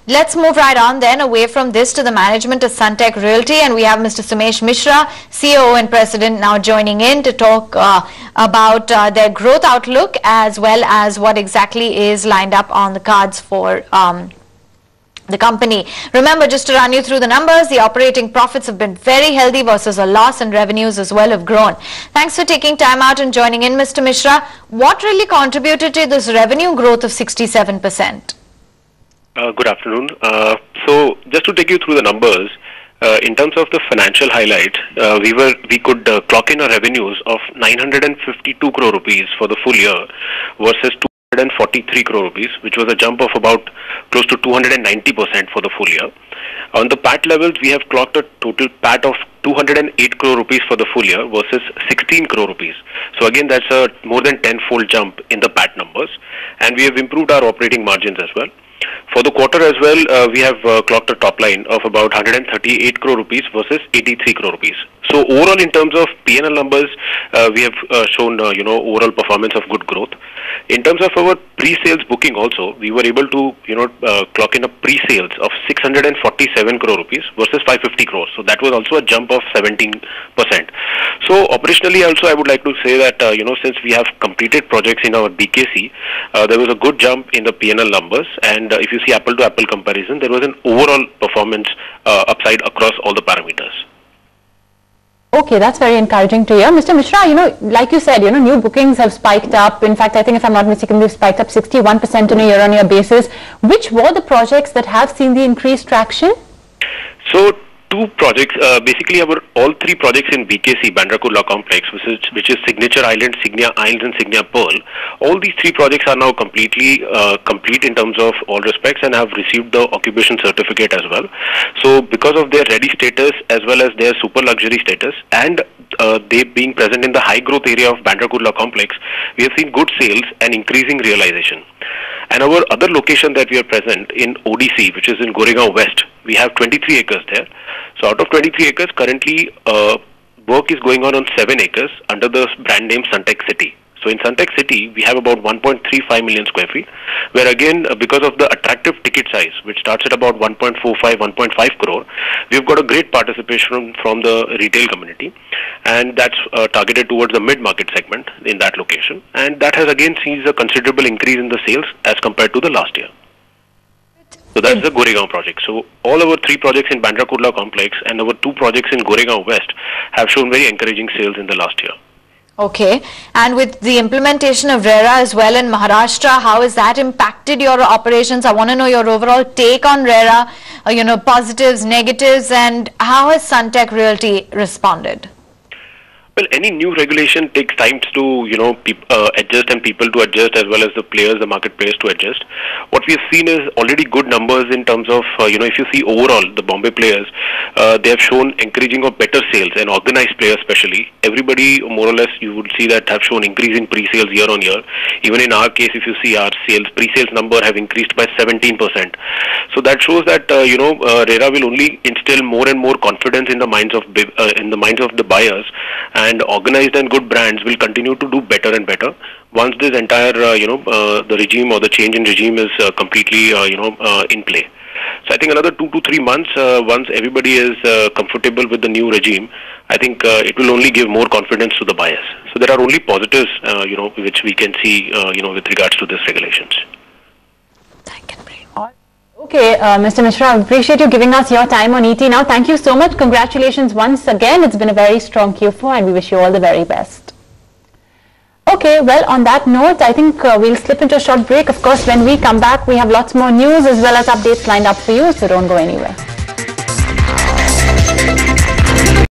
Let's move right on then away from this to the management of Sunteck Realty, and we have Mr. Sumesh Mishra, COO and President, now joining in to talk about their growth outlook as well as what exactly is lined up on the cards for the company. Remember, just to run you through the numbers, the operating profits have been very healthy versus a loss, and revenues as well have grown. Thanks for taking time out and joining in, Mr. Mishra. What really contributed to this revenue growth of 67%? Good afternoon. So just to take you through the numbers, in terms of the financial highlight, we could clock in our revenues of 952 crore rupees for the full year versus 243 crore rupees, which was a jump of about close to 290% for the full year. On the PAT levels, we have clocked a total PAT of 208 crore rupees for the full year versus 16 crore rupees. So again, that's a more than 10-fold jump in the PAT numbers, and we have improved our operating margins as well. For the quarter as well, we have clocked a top line of about 138 crore rupees versus 83 crore rupees. So overall, in terms of P&L numbers, we have shown overall performance of good growth. In terms of our pre-sales booking also, we were able to clock in a pre-sales of 647 crore rupees versus 550 crores. So that was also a jump of 17%. So operationally also, I would like to say that since we have completed projects in our BKC, there was a good jump in the P&L numbers, and if you see apple-to-apple comparison, there was an overall performance upside across all the parameters. Okay, that's very encouraging to hear. Mr. Mishra, like you said, new bookings have spiked up. In fact, I think if I'm not mistaken, they've spiked up 61% on a year-on-year basis. Which were the projects that have seen the increased traction? So, two projects, basically all three projects in BKC, Bandra Kurla Complex, which is Signature Island, Signia Isles and Signia Pearl. All these three projects are now completely complete in terms of all respects and have received the occupation certificate as well. So because of their ready status as well as their super luxury status, and they being present in the high growth area of Bandra Kurla Complex, we have seen good sales and increasing realization. And our other location that we are present in ODC, which is in Goregaon West, we have 23 acres there. So out of 23 acres, currently work is going on 7 acres under the brand name Sunteck City. So in Sunteck City, we have about 1.35 million square feet, where again, because of the attractive ticket size, which starts at about 1.45, 1.5 crore, we've got a great participation from the retail community, and that's targeted towards the mid-market segment in that location. And that has again seen a considerable increase in the sales as compared to the last year. So that's the Goregaon project. So all our three projects in Bandra Kurla Complex and our two projects in Goregaon West have shown very encouraging sales in the last year. Okay, and with the implementation of RERA as well in Maharashtra, how has that impacted your operations? I want to know your overall take on RERA, positives, negatives, and how has Sunteck Realty responded? Well, any new regulation takes time to, adjust and people to adjust, as well as the players, the market players to adjust. What we have seen is already good numbers in terms of, if you see overall, the Bombay players, they have shown encouraging of better sales, and organized players especially. Everybody, more or less, you would see that have shown increasing pre-sales year on year. Even in our case, if you see our pre-sales number have increased by 17%. So that shows that, RERA will only instill more and more confidence in the minds of the buyers, and organized and good brands will continue to do better and better once this entire the regime or the change in regime is completely in play. So I think another 2 to 3 months, once everybody is comfortable with the new regime, I think it will only give more confidence to the buyers. So there are only positives which we can see with regards to these regulations. Okay, Mr. Mishra, I appreciate you giving us your time on ET Now. Thank you so much. Congratulations once again. It's been a very strong Q4 and we wish you all the very best. Okay, well, on that note, I think we'll slip into a short break. Of course, when we come back, we have lots more news as well as updates lined up for you, so don't go anywhere.